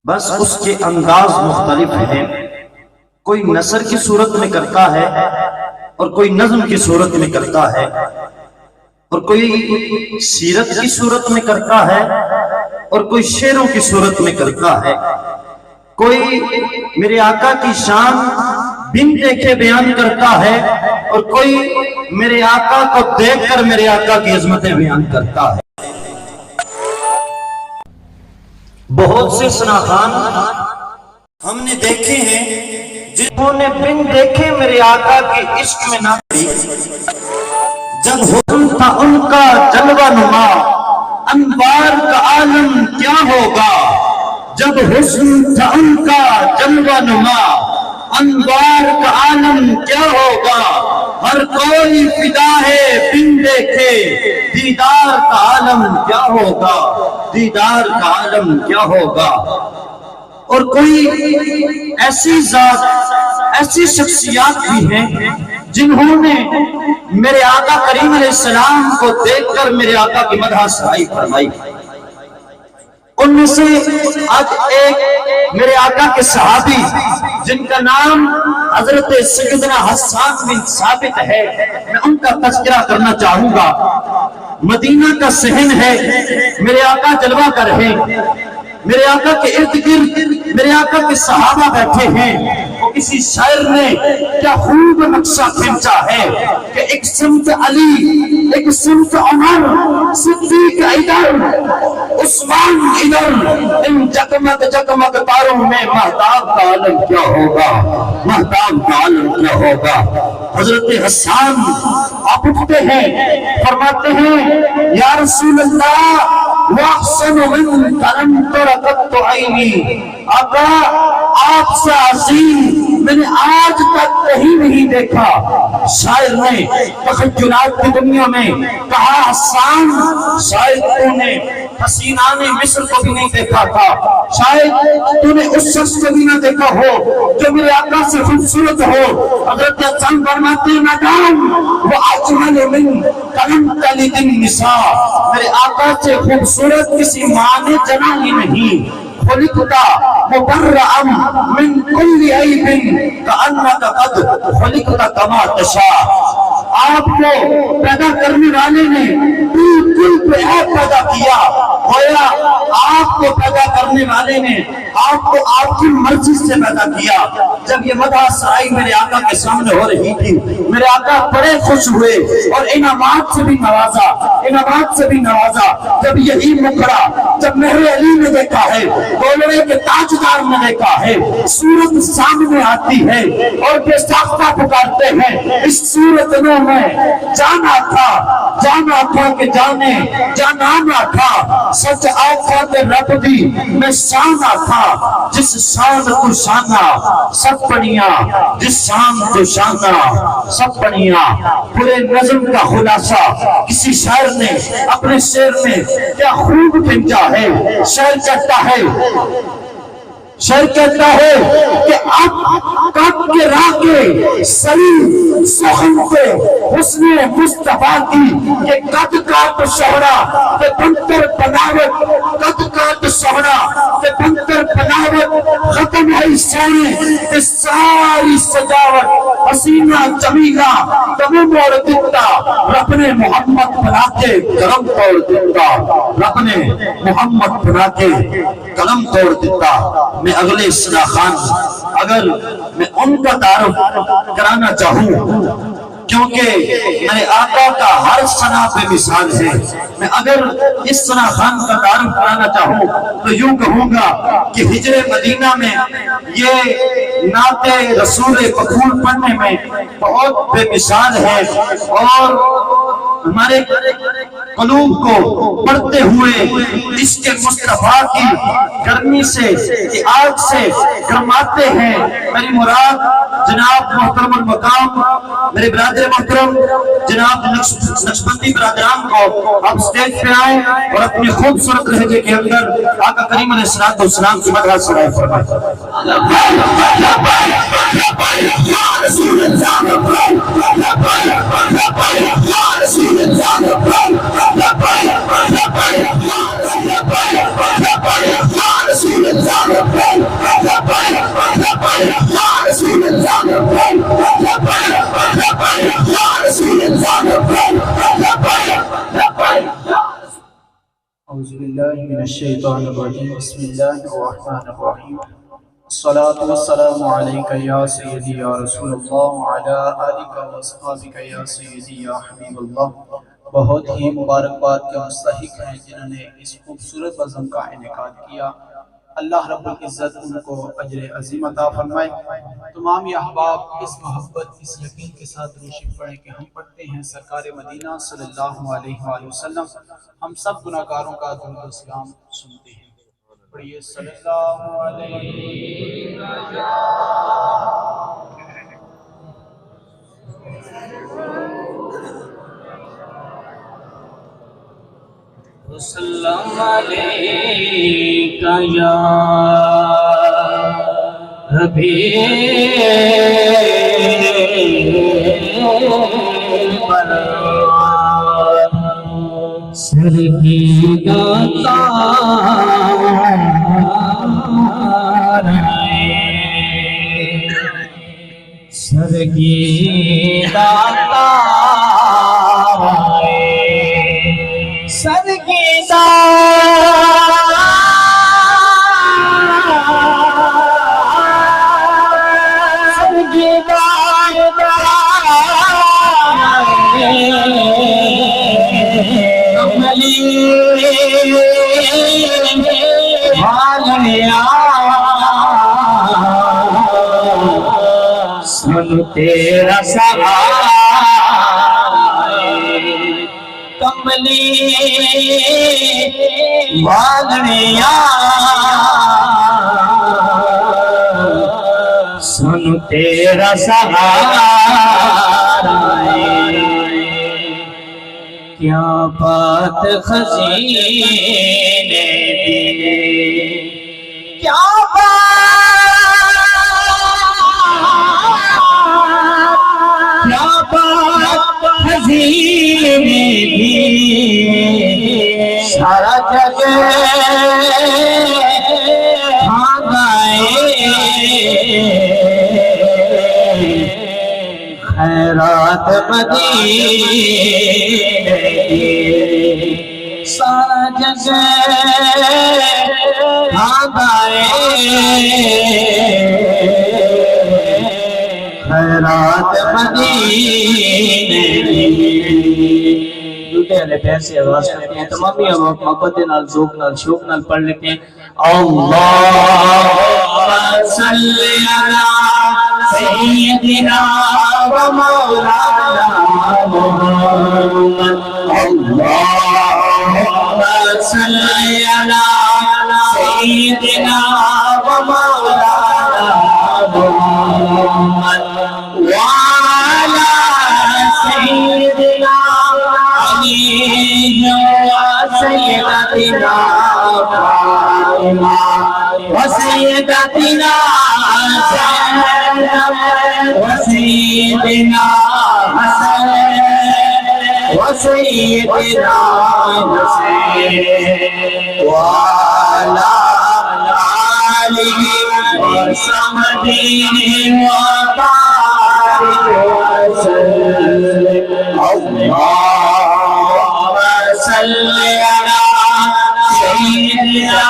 بس اس کے انداز مختلف ہیں، کوئی نثر کی صورت میں کرتا ہے اور کوئی نظم کی صورت میں کرتا ہے، اور کوئی سیرت کی صورت میں کرتا ہے اور کوئی شعروں کی صورت میں کرتا ہے، کوئی میرے آقا کی شان بن دیکھے بیان کرتا ہے اور کوئی میرے آقا کو دیکھ کر میرے آقا کی عظمتیں بیان کرتا ہے۔ بہت سے ثناخوان ہم نے دیکھے ہیں جنہوں نے بن دیکھے میرے آقا کے عشق میں نہ پڑی، جب حسن تھا ان کا جلوہ نما انوار کا عالم کیا ہوگا، جب حسن تھا ان کا جلوہ نما انوار کا عالم کیا ہوگا، ہر کوئی فدا ہے بن دیکھے دیدار کا عالم کیا ہوگا، دیدار کا عالم کیا ہوگا۔ اور کوئی ایسی ذات، ایسی شخصیات بھی ہیں جنہوں نے میرے آقا کریم علیہ السلام کو دیکھ کر میرے آقا کی مدح ثنائی فرمائی۔ ان میں سے آج ایک میرے آقا کے صحابی جن کا نام حضرت سیدنا حسان بن ثابت ہے، میں ان کا تذکرہ کرنا چاہوں گا۔ مدینہ کا صحن ہے، میرے آقا جلوہ گر ہیں، میرے آقا کے ارد گرد میرے آقا کے صحابہ بیٹھے ہیں۔ وہ کسی شاعر نے کیا خوب نقشہ کھینچا ہے کہ ایک سمت علی، ایک سمت عمر، صدیق ادھر، عثمان ادھر، ان جگمگ جگمگ تاروں میں مہتاب کا عالم کیا ہوگا، مہتاب کا عالم کیا ہوگا۔ حضرت حسان آپ اٹھتے ہیں، فرماتے ہیں یا رسول اللہ وَأَحْسَنُ مِنْكَ لَمْ تَرَ قَطُّ عَيْنِي، آقا آپ سے عظیم میں نے آج تک کہیں نہیں دیکھا۔ شاعر نے تخیلات کی دنیا میں کہا حسان شاید تو نے حسینان مصر کو بھی نہیں دیکھا تھا، شاید تو نے اس شخص کو بھی نہ دیکھا ہو جو میرے آقا سے خوبصورت ہو۔ حضرت حسان فرماتے ہیں مدام وہ اجمل من کلم تلد النساء، میرے آقا سے خوبصورت کسی ماں نے جنا ہی نہیں۔ خلقتا مبرئا من کل عیب کأنک قد خلقت کما تشاء، آپ کو پیدا کرنے والے نے بالکل بے عیب پیدا کیا، گویا آپ کو پیدا کرنے والے نے آپ کو آپ کی مرضی سے پیدا کیا۔ جب یہ مدح ثنائی میرے آقا کے سامنے ہو رہی تھی، میرے آقا بڑے خوش ہوئے اور انعامات سے بھی نوازا، انعامات سے بھی نوازا۔ جب یہی مکڑا جب مہر علی نے دیکھا ہے، گولڑے کے تاجدار نے دیکھا ہے، صورت سامنے آتی ہے اور بے ساختہ پکارتے ہیں اس صورت میں جانا تھا کہ جانے جانا نہ تھا، سچ آفات رب دی میں شانہ تھا، جس شان کو شانہ سب پڑیاں، جس شان کو شانہ سب پڑیاں۔ پورے نظم کا خلاصہ کسی شاعر نے اپنے شعر میں کیا خوب پھینچا ہے۔ شاعر کہتا ہے کہ اب کٹ کے راکے سری سخن پہ حسن مصطفیٰ کی، کہ قد کاٹ شہرہ کہ بنتر بناوٹ، قد کاٹ شہرہ کہ بنتر بناوٹ، ختم ہے سونے کہ ساری سجاوٹ، حسینہ جمیلہ تمہیں موڑ دیتا، رب نے محمد بنا کے کرم توڑ دیتا، رب نے محمد بنا کے قلم توڑ دیتا۔ میں اگلے ثناخوان اگر میں ان کا تعارف کرانا چاہوں، کیونکہ میرے آقا کا ہر ثنا پہ مثال ہے، میں اگر اس ثناخوان کا تعارف کرانا چاہوں تو یوں کہوں گا کہ ہجر مدینہ میں یہ نعت رسول مقبول پڑھنے میں بہت بے مثال ہے، اور ہمارے قلوب کو پڑھتے ہوئے عشق مصطفیٰ کی گرمی سے، کی آگ سے گرماتے ہیں۔ میری مراد جناب محترم المقام میرے برادر محترم جناب نقشبندی برادران کو آپ سٹیج پہ آئیں اور اپنی خوبصورت لہجے کے اندر آقا کریم علیہ السلام کی مدح ثنائی فرمائیں۔ أعوذ بالله من الشيطان الرجيم بسم الله الرحمن الرحيم الصلاة والسلام عليك يا سيدي يا رسول الله وعلى آلك وأصحابك يا سيدي يا حبيب الله. بہت ہی مبارکباد کے مستحق ہیں جنہوں نے اس خوبصورت بزم کا انعقاد کیا. اللہ رب العزت ان کو اجر عظیم عطا فرمائے. تمام یہ احباب اس محبت اس یقین کے ساتھ درود پڑھیں کہ ہم پڑھتے ہیں سرکار مدینہ صلی اللہ علیہ وآلہ وسلم. ہم سب گناہگاروں کا درود و سلام سنتے ہیں. پڑھیے صلی اللہ علیہ وسلم علیکہ یا حبیب اللہ سر کی داتار سر کی داتار سر کی سن تیرا سہارا کملی والیا سن تیرا سہارا کیا بات خزینے دی کیا بات خزینے دی سارا جگ بھاگائے خیرات مدینے دی سارا جگ بھاگائے خیرات مدینے دوتے والے پیسے آواز کرتے ہیں. تمام ہی محبت نال ذوق نال شوق نال پڑھ لیتے ہیں. اللہم صلی علی سیدنا و مولانا محمد اللہم صلی علی سیدنا و مولانا محمد وعلى سيدنا علي وسيدتنا فاطمة وسيدتنا زينب وسيدنا حسن وسيدنا حسين وعلى آله وصحبه وبارك وسلم. اللهم صل على سيدنا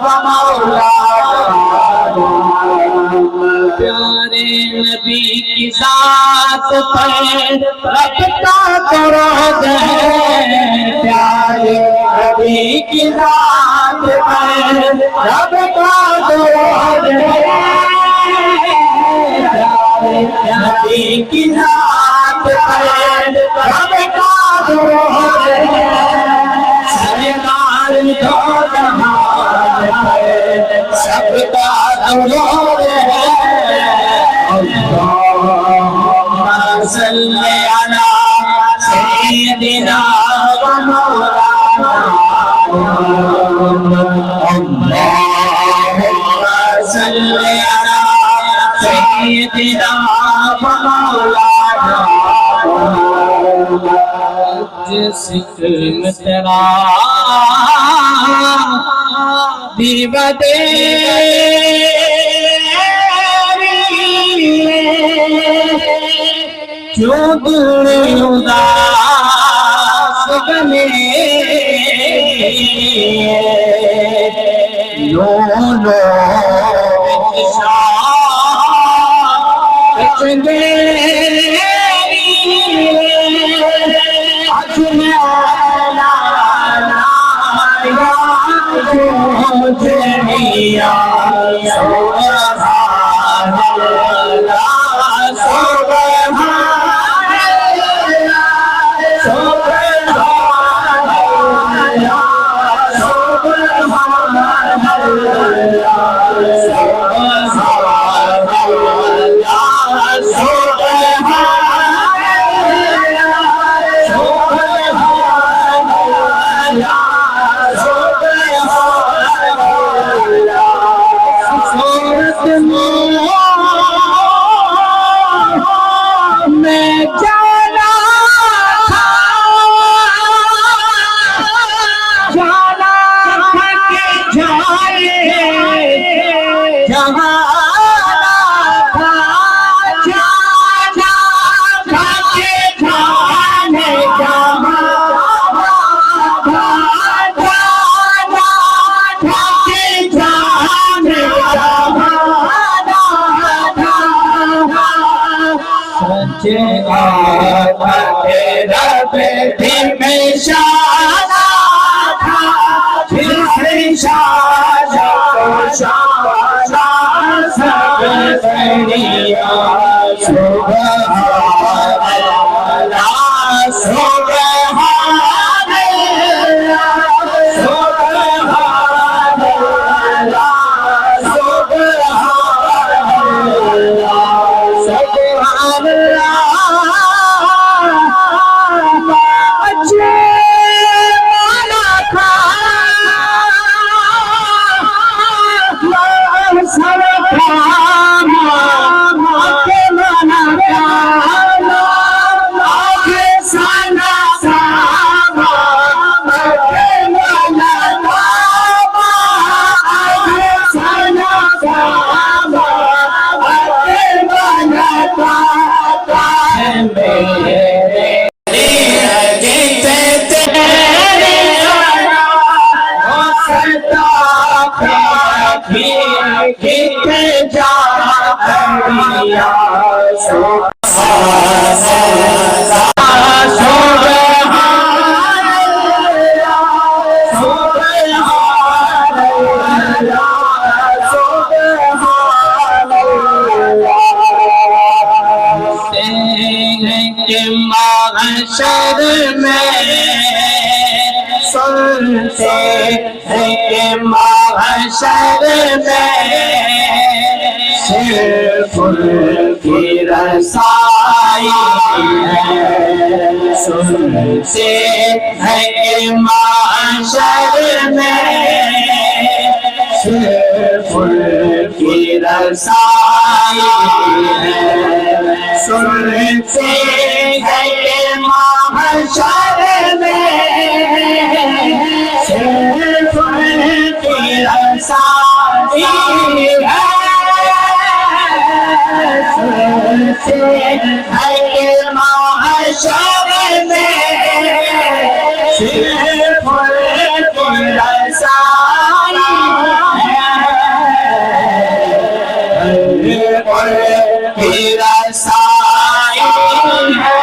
ومولانا پیارے نبی کی ذات پر رب کا درود ہے. پیارے نبی کی ذات پر رب کا درود ہے. نبی کی ذات پر رب کا درود ہے. سرکار دو جہان پر سب کا درود ہے. اللہم صلی علی سیدنا و مولانا محمد اللہم صلی سیدنا مولانا جس میں تیرا دیوہ کیوں دل اداس بنے لو لو محشر میں سنتے ہیں کہ محشر میں صرف ان کی رسائی ہے سنتے ہیں کہ محشر میں صرف ان کی رسائی ہے سنتے ہیں کہ محشر میں صرف ان کی رسائی ہے سنتے ہیں کہ محشر میں صرف ان کی رسائی ہے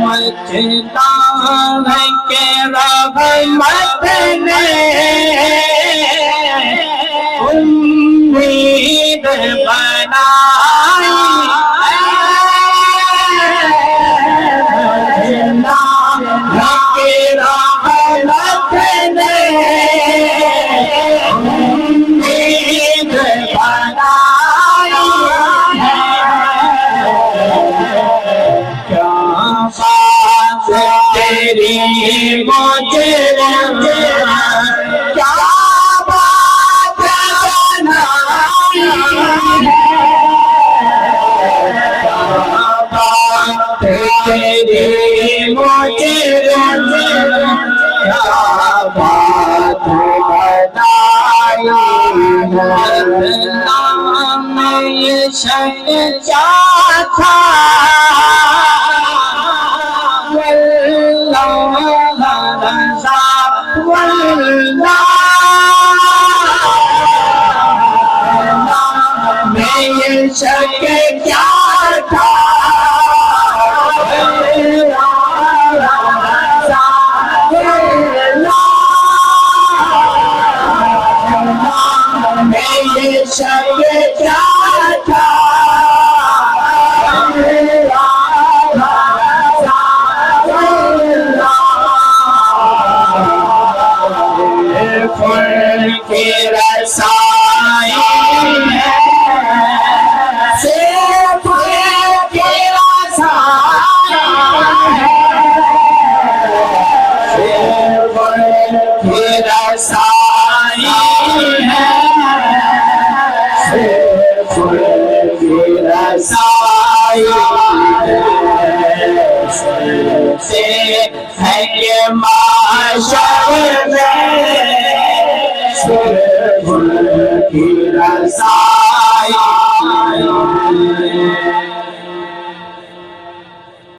مجھتا ہے کہ رحمت نے امید بنائی مجھتا ہے کہ رحمت نے امید بنائی کیا بات تیری مجھے کیا بات بنائی تیری مجھے کیا بات بنائی میں یہ شک کیا تھا واللہ رضا واللہ میں یہ شک کیا تھا میں یہ شک کیا تھا فل کی رسائی ہے صرف فل کی رسائی ہے صرف فل کی رسائی ہے صرف فل کی رسائی سے ہے کہ معاشر میں صرف فل کی رسائی